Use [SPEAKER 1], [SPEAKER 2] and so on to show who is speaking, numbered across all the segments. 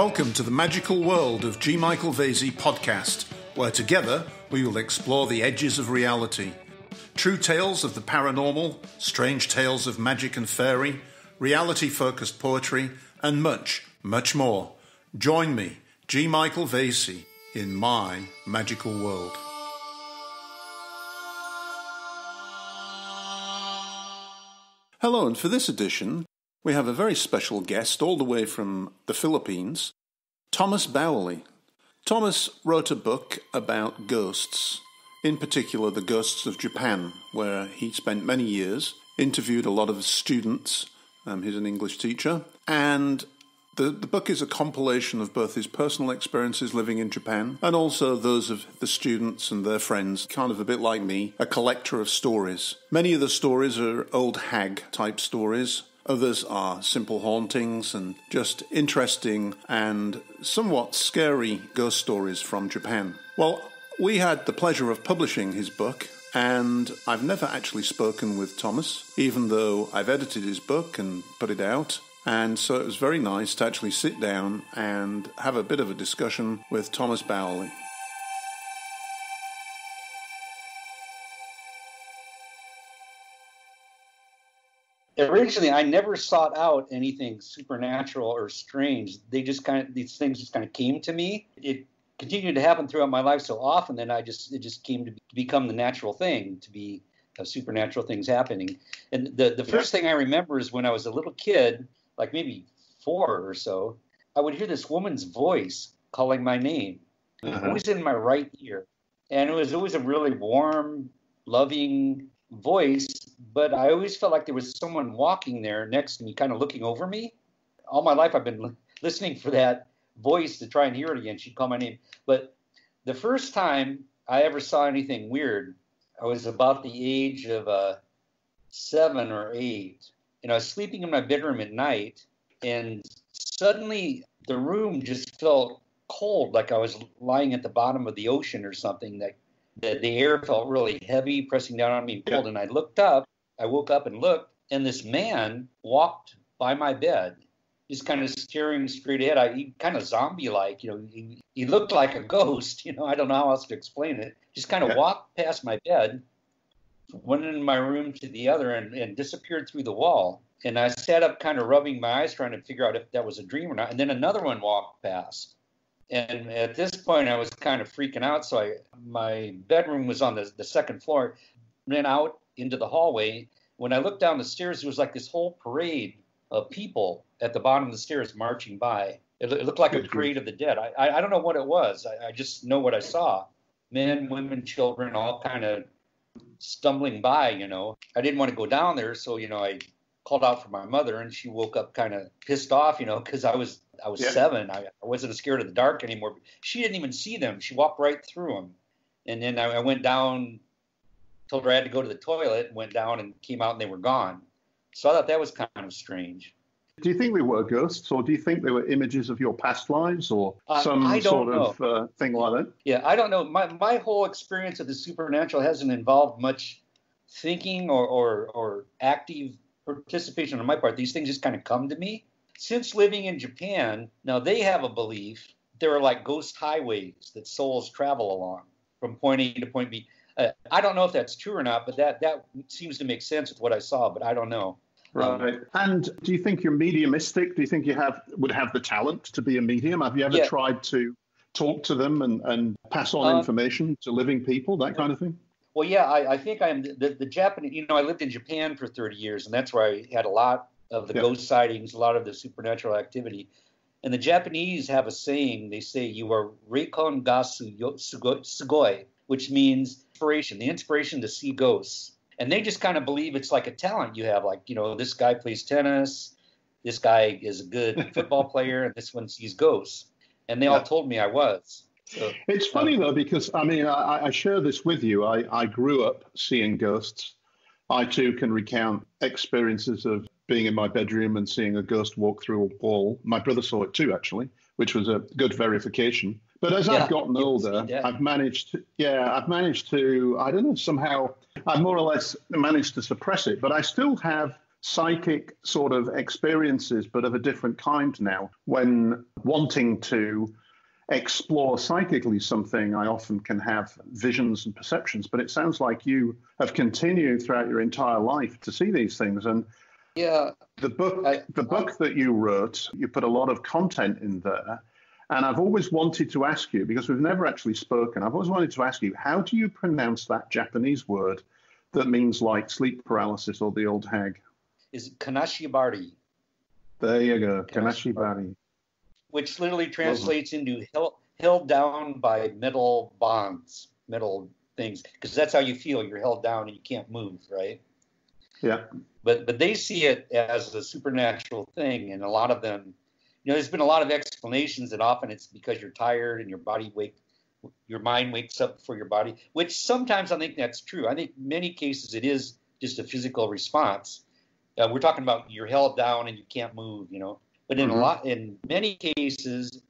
[SPEAKER 1] Welcome to the magical world of G. Michael Vasey podcast, where together we will explore the edges of reality. True tales of the paranormal, strange tales of magic and fairy, reality-focused poetry, and much, much more. Join me, G. Michael Vasey, in my magical world. Hello, and for this edition, we have a very special guest all the way from the Philippines, Thomas Bauerle. Thomas wrote a book about ghosts, in particular the ghosts of Japan, where he spent many years, interviewed a lot of students. He's an English teacher, and the book is a compilation of both his personal experiences living in Japan and also those of the students and their friends, kind of a bit like me, a collector of stories. Many of the stories are old hag-type stories. Others are simple hauntings and just interesting and somewhat scary ghost stories from Japan. Well, we had the pleasure of publishing his book, and I've never actually spoken with Thomas, even though I've edited his book and put it out. And so it was very nice to actually sit down and have a bit of a discussion with Thomas Bauerle.
[SPEAKER 2] Originally, I never sought out anything supernatural or strange. These things just kind of came to me. It continued to happen throughout my life so often that it just came to become the natural thing, to be supernatural things happening. And the first thing I remember is when I was a little kid, like maybe 4 or so, I would hear this woman's voice calling my name. It was in my right ear. And it was always a really warm, loving voice, but I always felt like there was someone walking there next to me, kind of looking over me. All my life I've been listening for that voice to try and hear it again. She'd call my name. But the first time I ever saw anything weird, I was about the age of 7 or 8. And I was sleeping in my bedroom at night, and suddenly the room just felt cold, like I was lying at the bottom of the ocean or something. That the air felt really heavy, pressing down on me and cold. And I woke up and looked, and this man walked by my bed, just kind of staring straight ahead. He kind of zombie-like, he looked like a ghost, I don't know how else to explain it. Just kind of walked past my bed, went in my room to the other, and disappeared through the wall. And I sat up kind of rubbing my eyes, trying to figure out if that was a dream or not. And then another one walked past. And at this point, I was kind of freaking out. So my bedroom was on the second floor, ran out into the hallway. When I looked down the stairs, there was like this whole parade of people at the bottom of the stairs marching by. It looked like a parade of the dead. I don't know what it was. I just know what I saw. Men, women, children, all kind of stumbling by, I didn't want to go down there. So, I called out for my mother, and she woke up kind of pissed off, because I was 7. I wasn't scared of the dark anymore. She didn't even see them. She walked right through them. And then I went down, told her I had to go to the toilet, went down and came out, and they were gone. So I thought that was kind of strange.
[SPEAKER 3] Do you think they were ghosts, or do you think they were images of your past lives, or some sort of thing like that?
[SPEAKER 2] Yeah, I don't know. My whole experience of the supernatural hasn't involved much thinking or active participation on my part. These things just kind of come to me. Since living in Japan, now they have a belief there are like ghost highways that souls travel along from point A to point B. I don't know if that's true or not, but that seems to make sense with what I saw, but I don't know.
[SPEAKER 3] Right. And do you think you're mediumistic? Do you think you would have the talent to be a medium? Have you ever tried to talk to them and pass on information to living people, that kind of thing?
[SPEAKER 2] Well, yeah, I think I'm the Japanese. I lived in Japan for 30 years, and that's where I had a lot of the ghost sightings, a lot of the supernatural activity. And the Japanese have a saying. They say, you are reikon ga sugoi, which means the inspiration to see ghosts. And they just kind of believe it's like a talent you have. Like, this guy plays tennis, this guy is a good football player, and this one sees ghosts. And they all told me I was. So,
[SPEAKER 3] it's funny, though, because, I share this with you. I grew up seeing ghosts. I, too, can recount experiences of being in my bedroom and seeing a ghost walk through a wall. My brother saw it, too, actually, which was a good verification. But as I've gotten older, I've managed to, I don't know, somehow I've more or less managed to suppress it. But I still have psychic sort of experiences, but of a different kind now. When wanting to explore psychically something, I often can have visions and perceptions, but it sounds like you have continued throughout your entire life to see these things. And
[SPEAKER 2] Yeah.
[SPEAKER 3] the book that you wrote, you put a lot of content in there. And I've always wanted to ask you, because we've never actually spoken, I've always wanted to ask you, how do you pronounce that Japanese word that means like sleep paralysis or the old hag?
[SPEAKER 2] Is Kanashibari.
[SPEAKER 3] There you go, Kanashibari.
[SPEAKER 2] Which literally translates into held down by metal bonds, metal things, because that's how you feel. You're held down and you can't move, right?
[SPEAKER 3] Yeah.
[SPEAKER 2] But they see it as a supernatural thing, and a lot of them, there's been a lot of explanations that often it's because you're tired and your mind wakes up before your body, which sometimes I think that's true. I think many cases it is just a physical response. We're talking about you're held down and you can't move, But in many cases,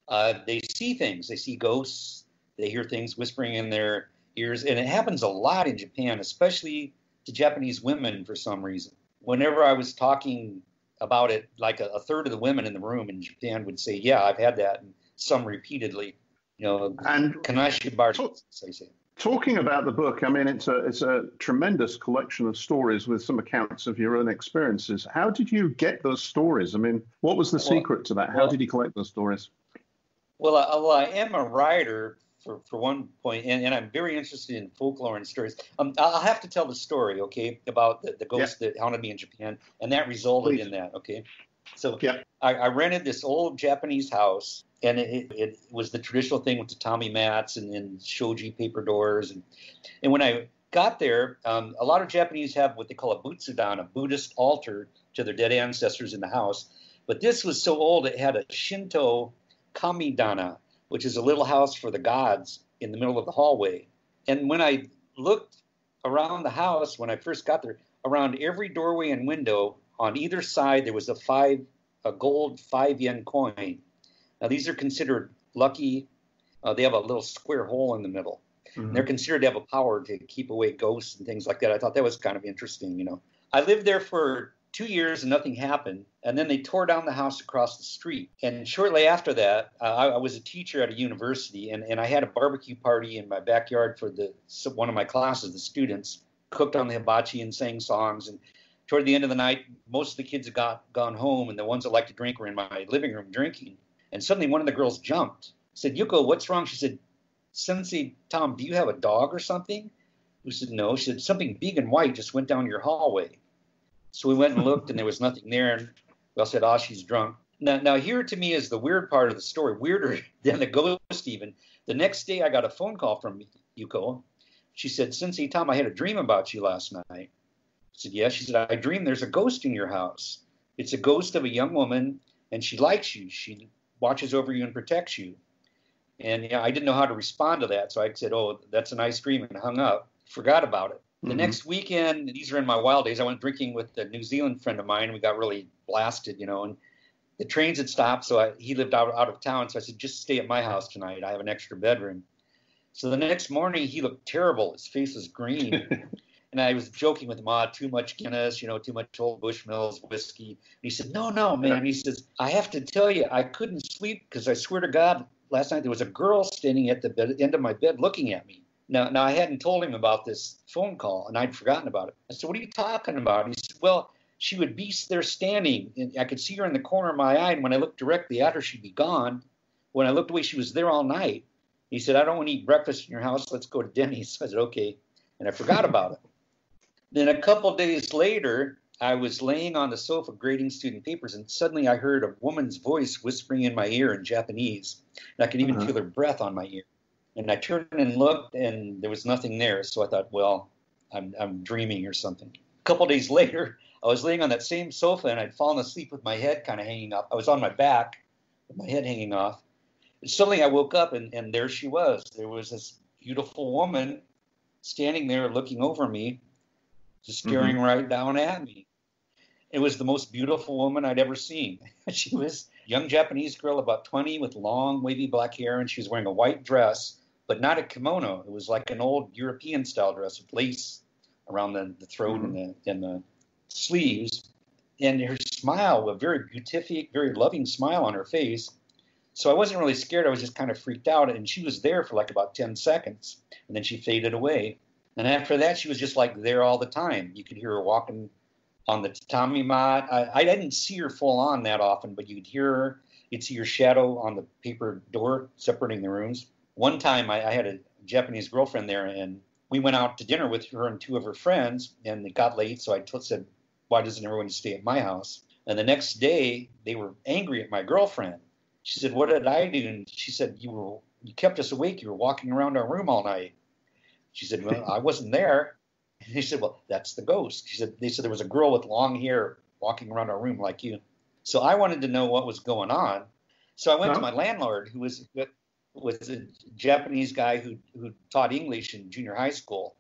[SPEAKER 2] they see things. They see ghosts. They hear things whispering in their ears, and it happens a lot in Japan, especially to Japanese women for some reason. Whenever I was talking about it, like a third of the women in the room in Japan would say, "Yeah, I've had that," and some repeatedly. And Kanashibari, say.
[SPEAKER 3] Talking about the book, I mean, it's a tremendous collection of stories with some accounts of your own experiences. How did you get those stories? I mean, what was the secret to that? How did you collect those stories?
[SPEAKER 2] Well, I am a writer for one point, and I'm very interested in folklore and stories. I'll have to tell the story, okay, about the ghost that haunted me in Japan, and that resulted in that, okay? So I rented this old Japanese house, and it was the traditional thing with tatami mats and shoji paper doors. And when I got there, a lot of Japanese have what they call a butsudan, a Buddhist altar to their dead ancestors in the house. But this was so old, it had a Shinto kamidana, which is a little house for the gods in the middle of the hallway. And when I looked around the house, when I first got there, around every doorway and window on either side, there was a gold 5-yen coin. Now, these are considered lucky. They have a little square hole in the middle. Mm-hmm. And they're considered to have a power to keep away ghosts and things like that. I thought that was kind of interesting, I lived there for 2 years and nothing happened. And then they tore down the house across the street. And shortly after that, I was a teacher at a university, and I had a barbecue party in my backyard for one of my classes. The students cooked on the hibachi and sang songs. And toward the end of the night, most of the kids had gone home, and the ones that liked to drink were in my living room drinking. And suddenly one of the girls jumped, said, "Yuko, what's wrong?" She said, "Sensei Tom, do you have a dog or something?" We said, "No." She said, "Something big and white just went down your hallway." So we went and looked, and there was nothing there. And we all said, "Oh, she's drunk." Now here to me is the weird part of the story, weirder than the ghost even. The next day I got a phone call from Yuko. She said, "Sensei Tom, I had a dream about you last night." I said, "Yeah." She said, "I dreamed there's a ghost in your house. It's a ghost of a young woman, and she likes you. She watches over you and protects you." And I didn't know how to respond to that. So I said, "Oh, that's a nice dream," and hung up, forgot about it. The next weekend, these are in my wild days, I went drinking with a New Zealand friend of mine, and we got really blasted, and the trains had stopped, so he lived out of town. So I said, "Just stay at my house tonight. I have an extra bedroom." So the next morning, he looked terrible. His face was green. And I was joking with him, too much Guinness, too much Old Bushmills whiskey. And he said, no, man. He says, "I have to tell you, I couldn't sleep because I swear to God, last night there was a girl standing at the end of my bed looking at me." Now I hadn't told him about this phone call, and I'd forgotten about it. I said, "What are you talking about?" He said, "Well, she would be there standing, and I could see her in the corner of my eye, and when I looked directly at her, she'd be gone. When I looked away, she was there all night." He said, "I don't want to eat breakfast in your house. Let's go to Denny's." So I said, "Okay." And I forgot about it. Then a couple days later, I was laying on the sofa grading student papers, and suddenly I heard a woman's voice whispering in my ear in Japanese. And I could even feel her breath on my ear. And I turned and looked, and there was nothing there. So I thought, well, I'm dreaming or something. A couple days later, I was laying on that same sofa, and I'd fallen asleep with my head kind of hanging up. I was on my back with my head hanging off. And suddenly I woke up, and there she was. There was this beautiful woman standing there looking over me, just staring right down at me. It was the most beautiful woman I'd ever seen. She was a young Japanese girl, about 20, with long, wavy black hair, and she was wearing a white dress, but not a kimono. It was like an old European-style dress with lace around the throat and the sleeves, and her smile, a very beatific, very loving smile on her face. So I wasn't really scared. I was just kind of freaked out. And she was there for like about 10 seconds. And then she faded away. And after that, she was just like there all the time. You could hear her walking on the tatami mat. I didn't see her full on that often, but you could hear her. You'd see her shadow on the paper door separating the rooms. One time I had a Japanese girlfriend there, and we went out to dinner with her and two of her friends, and it got late. So I said, why doesn't everyone stay at my house? And the next day, they were angry at my girlfriend. She said, what did I do? And she said, you kept us awake. You were walking around our room all night. She said, well, I wasn't there. And he said, well, that's the ghost. They said there was a girl with long hair walking around our room like you. So I wanted to know what was going on. So I went to my landlord, who was a Japanese guy who taught English in junior high school.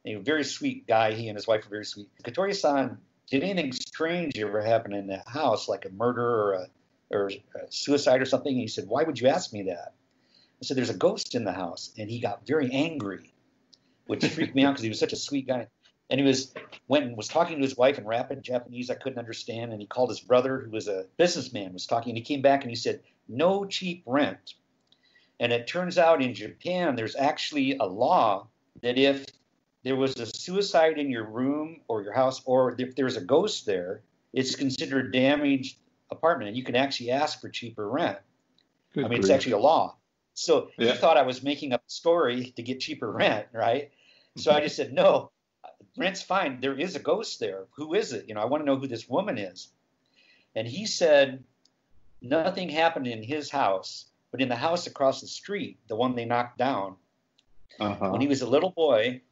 [SPEAKER 2] And a very sweet guy. He and his wife were very sweet. Katori-san, did anything strange ever happen in that house, like a murder or a suicide or something? And he said, why would you ask me that? I said, there's a ghost in the house. And he got very angry, which freaked me out because he was such a sweet guy. And he went and was talking to his wife in rapid Japanese I couldn't understand. And he called his brother, who was a businessman, was talking. And he came back and he said, no cheap rent. And it turns out in Japan, there's actually a law that if there was a suicide in your room or your house, or if there's a ghost there, it's considered damaged apartment. And you can actually ask for cheaper rent.
[SPEAKER 3] Good
[SPEAKER 2] It's actually a law. So
[SPEAKER 3] yeah.
[SPEAKER 2] He thought I was making up a story to get cheaper rent, right? So I just said, no, rent's fine. There is a ghost there. Who is it? I want to know who this woman is. And he said nothing happened in his house, but in the house across the street, the one they knocked down, when he was a little boy,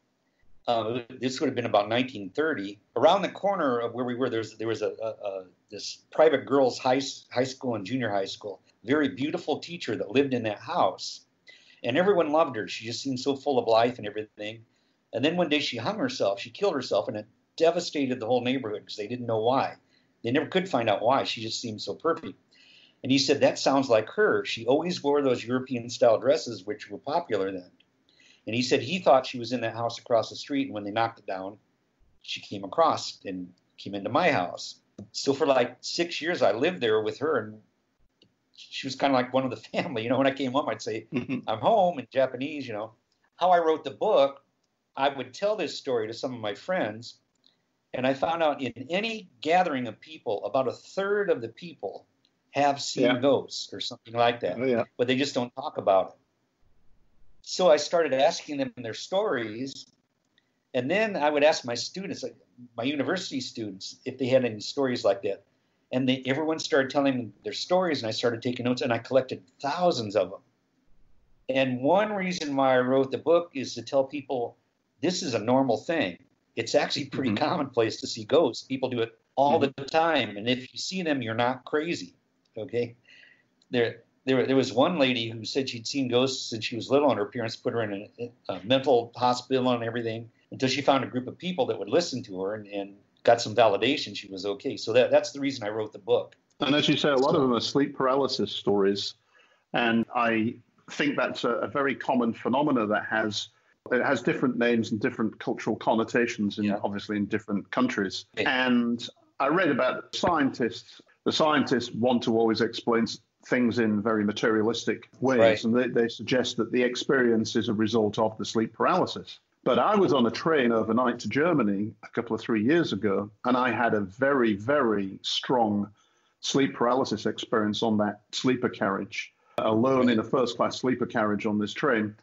[SPEAKER 2] this would have been about 1930, around the corner of where we were, there was this private girls' high school and junior high school. Very beautiful teacher that lived in that house. And everyone loved her. She just seemed so full of life and everything. And then one day she hung herself. She killed herself, and it devastated the whole neighborhood because they didn't know why. They never could find out why. She just seemed so perfect. And he said, that sounds like her. She always wore those European-style dresses, which were popular then. And he said he thought she was in that house across the street, and when they knocked it down, she came across and came into my house. So for like 6 years, I lived there with her, and she was kind of like one of the family. When I came home, I'd say, I'm home in Japanese, How I wrote the book, I would tell this story to some of my friends, and I found out in any gathering of people, about a third of the people have seen ghosts or something like that, but they just don't talk about it. So I started asking them their stories, and then I would ask my students, like my university students, if they had any stories like that. And everyone started telling me their stories, and I started taking notes, and I collected thousands of them. And one reason why I wrote the book is to tell people this is a normal thing. It's actually pretty commonplace to see ghosts. People do it all the time, and if you see them, you're not crazy. Okay, there was one lady who said she'd seen ghosts since she was little, and her parents put her in a mental hospital and everything until she found a group of people that would listen to her and got some validation she was okay. So that's the reason I wrote the book.
[SPEAKER 3] And as you say, a lot of them are sleep paralysis stories, and I think that's a very common phenomena that has different names and different cultural connotations, obviously in different countries. And I read about scientists. The scientists want to always explain things in very materialistic ways, and they suggest that the experience is a result of the sleep paralysis. But I was on a train overnight to Germany a couple of 3 years ago, and I had a very, very strong sleep paralysis experience on that sleeper carriage, alone in a first-class sleeper carriage on this train.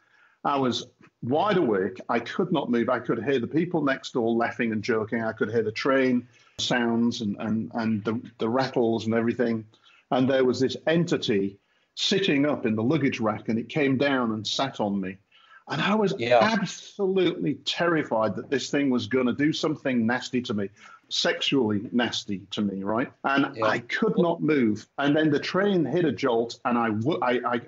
[SPEAKER 3] I was wide awake. I could not move. I could hear the people next door laughing and joking. I could hear the train sounds and the rattles and everything. And there was this entity sitting up in the luggage rack, and it came down and sat on me. And I was absolutely terrified that this thing was going to do something nasty to me, sexually nasty to me, right? And I could not move. And then the train hit a jolt, and I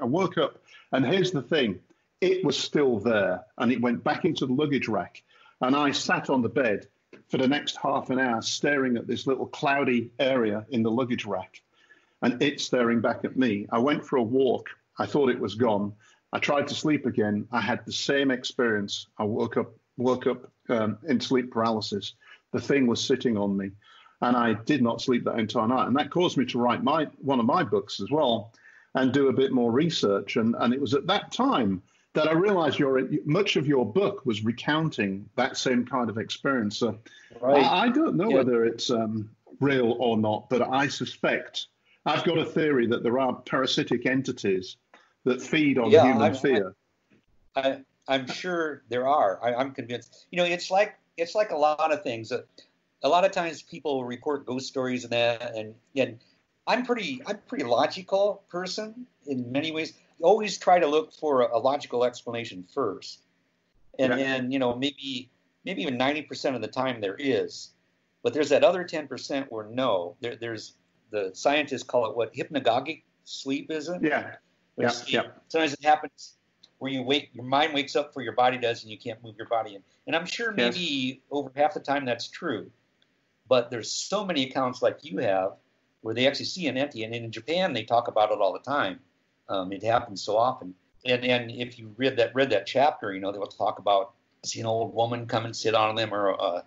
[SPEAKER 3] woke up. And here's the thing. It was still there, and it went back into the luggage rack. And I sat on the bed for the next half an hour staring at this little cloudy area in the luggage rack, and it staring back at me. I went for a walk. I thought it was gone. I tried to sleep again. I had the same experience. I woke up in sleep paralysis. the thing was sitting on me. And I did not sleep that entire night. And that caused me to write one of my books as well and do a bit more research. And it was at that time that I realized much of your book was recounting that same kind of experience. So
[SPEAKER 2] Right.
[SPEAKER 3] I don't know whether it's real or not, but I suspect, I've got a theory that there are parasitic entities that feed on human fear.
[SPEAKER 2] I'm sure there are. I'm convinced. It's like a lot of things. A lot of times people report ghost stories and that, and I'm pretty logical person in many ways. Always try to look for a logical explanation first, and maybe even 90% of the time there is, but there's that other 10% where no, there's the scientists call it what hypnagogic sleep, isn't it?
[SPEAKER 3] Yeah.
[SPEAKER 2] Sometimes it happens where your mind wakes up before your body does, and you can't move your body in. And I'm sure maybe over half the time that's true. But there's so many accounts like you have where they actually see an entity. And in Japan, they talk about it all the time. It happens so often. And if you read that chapter, they will talk about seeing an old woman come and sit on them, or a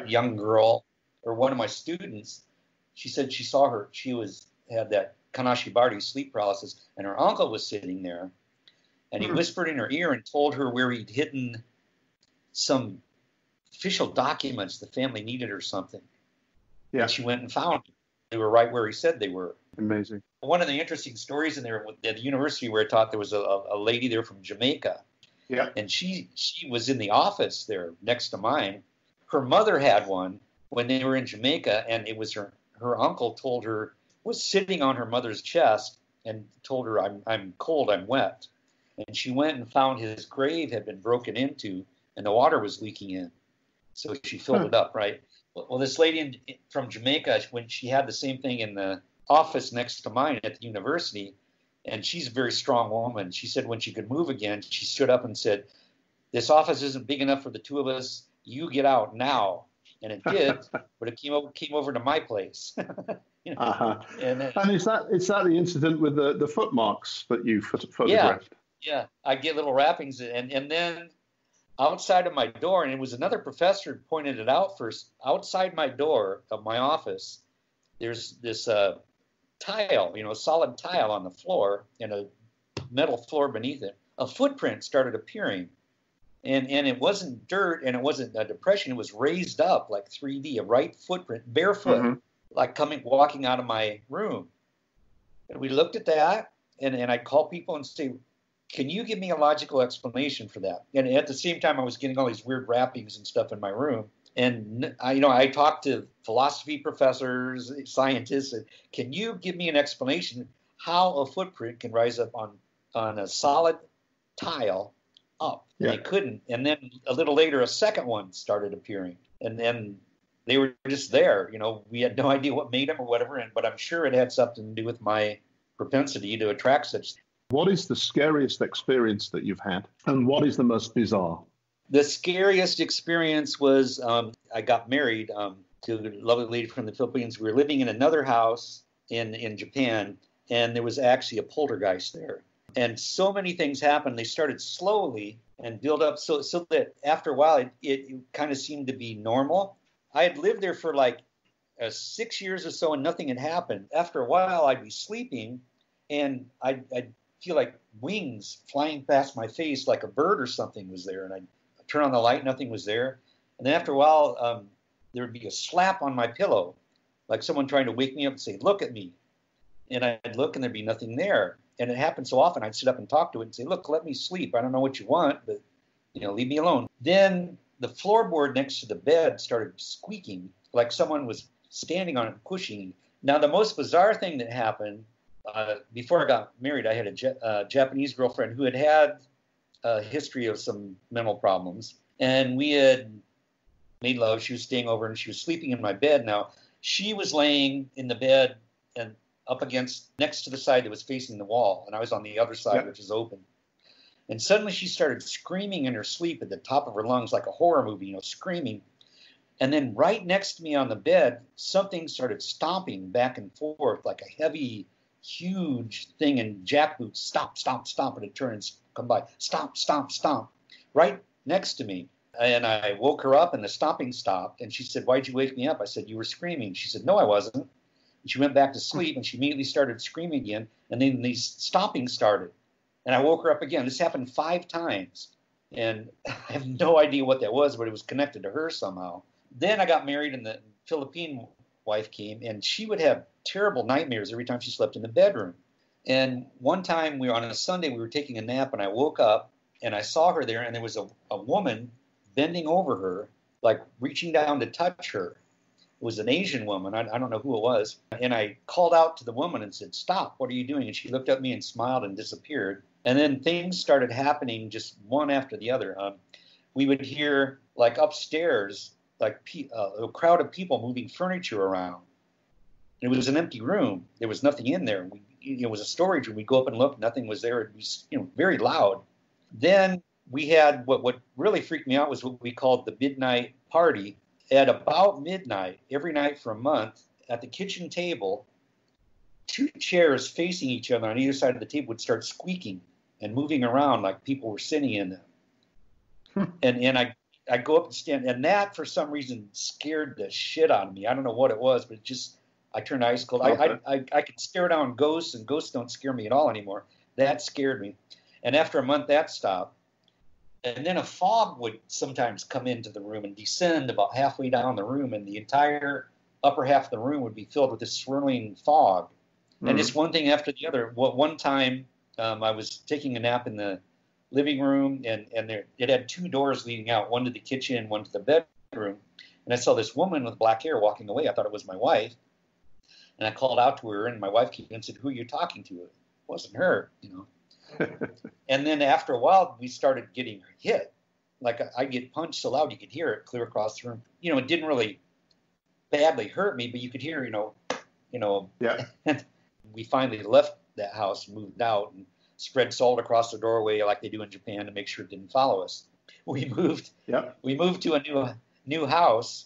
[SPEAKER 2] young girl, or one of my students. She said she saw her. She had that Kanashibari, sleep paralysis, and her uncle was sitting there. And he whispered in her ear and told her where he'd hidden some official documents the family needed or something. Yeah. And she went and found them. They were right where he said they were.
[SPEAKER 3] Amazing.
[SPEAKER 2] One of the interesting stories in there at the university where I taught, there was a lady there from Jamaica. Yeah. And she was in the office there next to mine. Her mother had one when they were in Jamaica, and it was her uncle told her, was sitting on her mother's chest and told her, I'm cold, I'm wet. And she went and found his grave had been broken into and the water was leaking in. So she filled it up, right? Well, this lady from Jamaica, when she had the same thing in the office next to mine at the university, and she's a very strong woman. She said when she could move again, she stood up and said, this office isn't big enough for the two of us. You get out now. And it did, but it came over to my place. And
[SPEAKER 3] is that the incident with the footmarks that you photographed?
[SPEAKER 2] Yeah. I get little wrappings, and then outside of my door, and it was another professor who pointed it out first. Outside my door of my office, there's this tile, solid tile on the floor, and a metal floor beneath it. A footprint started appearing. And it wasn't dirt, and it wasn't a depression. It was raised up like 3D, a right footprint, barefoot, like walking out of my room. And we looked at that, and I'd call people and say, can you give me a logical explanation for that? And at the same time, I was getting all these weird wrappings and stuff in my room. And I talked to philosophy professors, scientists, and can you give me an explanation how a footprint can rise up on a solid tile up? And they couldn't. And then a little later, a second one started appearing. And then they were just there. We had no idea what made them or whatever. But I'm sure it had something to do with my propensity to attract such things.
[SPEAKER 3] What is the scariest experience that you've had? And what is the most bizarre?
[SPEAKER 2] The scariest experience was I got married to a lovely lady from the Philippines. We were living in another house in Japan, and there was actually a poltergeist there. And so many things happened. They started slowly and build up so that after a while, it kind of seemed to be normal. I had lived there for like 6 years or so, and nothing had happened. After a while, I'd be sleeping, and I'd feel like wings flying past my face like a bird or something was there. And I'd turn on the light, nothing was there. And then after a while, there would be a slap on my pillow, like someone trying to wake me up and say, look at me. And I'd look, and there'd be nothing there. And it happened so often, I'd sit up and talk to it and say, look, let me sleep. I don't know what you want, but, leave me alone. Then the floorboard next to the bed started squeaking like someone was standing on it, pushing. Now, the most bizarre thing that happened, before I got married, I had a Japanese girlfriend who had a history of some mental problems. And we had made love. She was staying over, and she was sleeping in my bed. Now, she was laying in the bed and up against, next to the side that was facing the wall, and I was on the other side, which is open. And suddenly she started screaming in her sleep at the top of her lungs, like a horror movie, screaming. And then right next to me on the bed, something started stomping back and forth like a heavy, huge thing in jackboots. Stomp, stomp, stomp, and it turned and come by. Stomp, stomp, stomp. Right next to me. And I woke her up and the stomping stopped. And she said, "Why'd you wake me up?" I said, "You were screaming." She said, "No, I wasn't." And she went back to sleep and she immediately started screaming again. And then these stomping started. And I woke her up again. This happened 5 times. And I have no idea what that was, but it was connected to her somehow. Then I got married and the Philippine wife came, and she would have terrible nightmares every time she slept in the bedroom. And one time on a Sunday, we were taking a nap, and I woke up and I saw her there, and there was a woman bending over her, like reaching down to touch her. It was an Asian woman. I don't know who it was. And I called out to the woman and said, "Stop, what are you doing?" And she looked at me and smiled and disappeared. And then things started happening just one after the other. We would hear, like upstairs, like a crowd of people moving furniture around. It was an empty room. There was nothing in there. It was a storage room. We'd go up and look. Nothing was there. It was very loud. Then we had what really freaked me out was what we called the midnight party. At about midnight, every night for a month, at the kitchen table, 2 chairs facing each other on either side of the table would start squeaking and moving around like people were sitting in them. And I go up and stand, and that for some reason scared the shit out of me. I don't know what it was, but I turned ice cold. Okay. I could stare down ghosts, and ghosts don't scare me at all anymore. That scared me. And after a month, that stopped. And then a fog would sometimes come into the room and descend about halfway down the room, and the entire upper half of the room would be filled with this swirling fog. And it's one thing after the other. One time, I was taking a nap in the living room, and it had 2 doors leading out, one to the kitchen and one to the bedroom. And I saw this woman with black hair walking away. I thought it was my wife. And I called out to her, and my wife came and said, "Who are you talking to?" It wasn't her, And then after a while, we started getting hit. Like I'd get punched so loud you could hear it clear across the room. It didn't really badly hurt me, but you could hear,
[SPEAKER 3] Yeah.
[SPEAKER 2] We finally left that house, moved out, and spread salt across the doorway like they do in Japan to make sure it didn't follow us. We moved to a new house,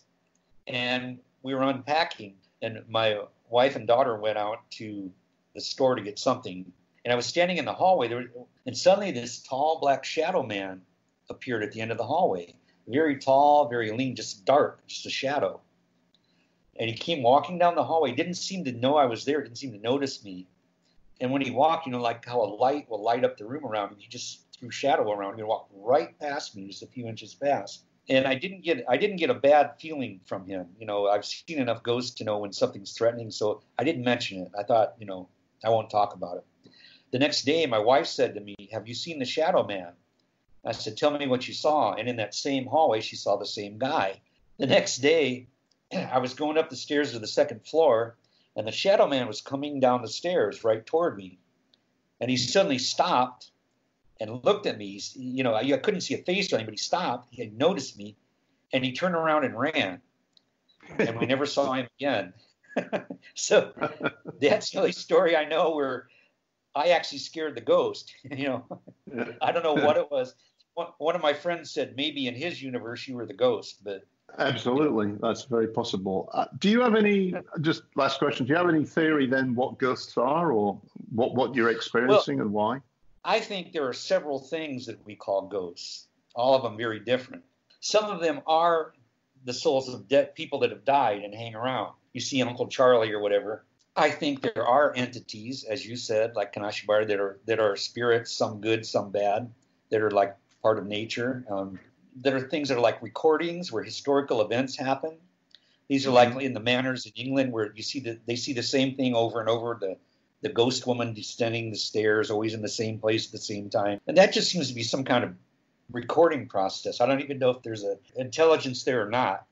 [SPEAKER 2] and we were unpacking, and my wife and daughter went out to the store to get something. And I was standing in the hallway, and suddenly this tall black shadow man appeared at the end of the hallway. Very tall, very lean, just dark, just a shadow. And he came walking down the hallway. Didn't seem to know I was there. Didn't seem to notice me. And when he walked, like how a light will light up the room around him, he just threw shadow around him and walked right past me, just a few inches past. And I didn't get a bad feeling from him. I've seen enough ghosts to know when something's threatening, so I didn't mention it. I thought, I won't talk about it. The next day, my wife said to me, "Have you seen the shadow man?" I said, "Tell me what you saw." And in that same hallway, she saw the same guy. The next day, I was going up the stairs to the 2nd floor, and the shadow man was coming down the stairs right toward me. And he suddenly stopped and looked at me. I couldn't see a face or anything, but he stopped. He had noticed me, and he turned around and ran. And we never saw him again. So that's the only story I know where I actually scared the ghost. I don't know what it was. One of my friends said maybe in his universe you were the ghost, but
[SPEAKER 3] absolutely, that's very possible. Do you have any? Just last question. Do you have any theory then what ghosts are, or what you're experiencing and why?
[SPEAKER 2] I think there are several things that we call ghosts. All of them very different. Some of them are the souls of dead people that have died and hang around. You see Uncle Charlie or whatever. I think there are entities, as you said, like Kanashibari, that are spirits, some good, some bad, that are like part of nature. There are things that are like recordings where historical events happen. These are like in the manors in England where you see they see the same thing over and over. The ghost woman descending the stairs, always in the same place at the same time, and that just seems to be some kind of recording process. I don't even know if there's an intelligence there or not.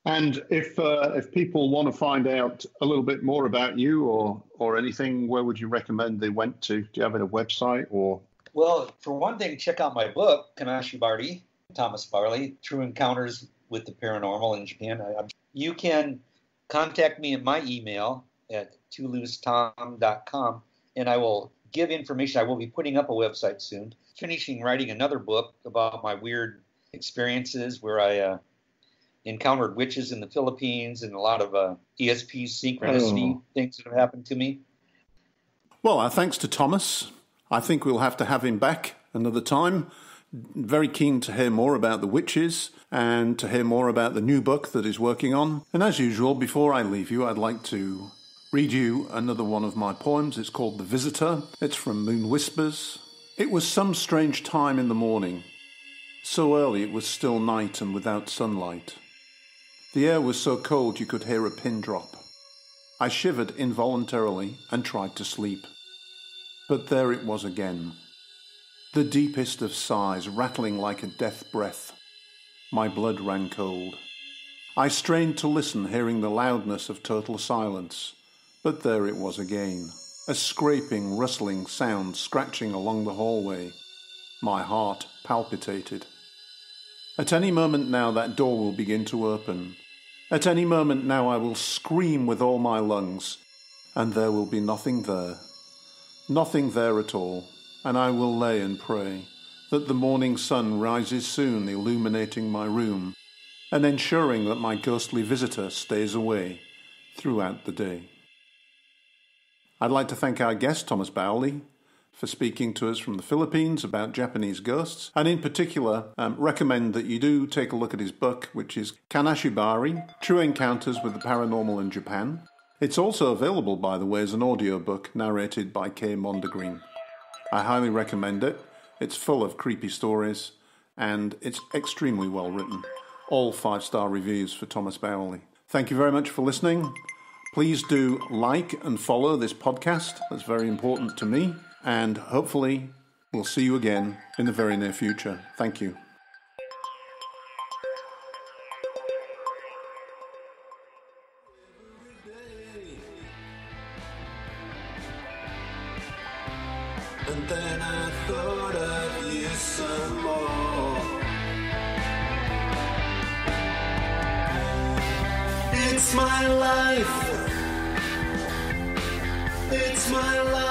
[SPEAKER 3] And if people want to find out a little bit more about you or anything, where would you recommend they went to? Do you have a website or?
[SPEAKER 2] Well, for one thing, check out my book, Kanashibari, Thomas Bauerle, True Encounters with the Paranormal in Japan. You can contact me at my email at toulousetom.com, and I will give information. I will be putting up a website soon. Finishing writing another book about my weird experiences where I encountered witches in the Philippines and a lot of ESP synchronicity things that have happened to me.
[SPEAKER 1] Well, our thanks to Thomas. I think we'll have to have him back another time. very keen to hear more about the witches and to hear more about the new book that he's working on. And as usual, before I leave you, I'd like to read you another one of my poems. It's called The Visitor. It's from Moon Whispers. It was some strange time in the morning. So early it was still night and without sunlight. The air was so cold you could hear a pin drop. I shivered involuntarily and tried to sleep. But there it was again. The deepest of sighs rattling like a death breath. My blood ran cold. I strained to listen, hearing the loudness of total silence. But there it was again. A scraping, rustling sound scratching along the hallway. My heart palpitated. At any moment now that door will begin to open. At any moment now I will scream with all my lungs, and there will be nothing there. Nothing there at all, and I will lay and pray that the morning sun rises soon, illuminating my room, and ensuring that my ghostly visitor stays away throughout the day. I'd like to thank our guest, Thomas Bauerle, for speaking to us from the Philippines about Japanese ghosts, and in particular recommend that you do take a look at his book, which is Kanashibari, True Encounters with the Paranormal in Japan. It's also available, by the way, as an audiobook narrated by Kay Mondegreen. I highly recommend it. It's full of creepy stories, and it's extremely well written. All 5-star reviews for Thomas Bauerle. Thank you very much for listening. Please do like and follow this podcast. That's very important to me. And hopefully we'll see you again in the very near future. Thank you. And then I thought of you some more. It's my life. It's my life.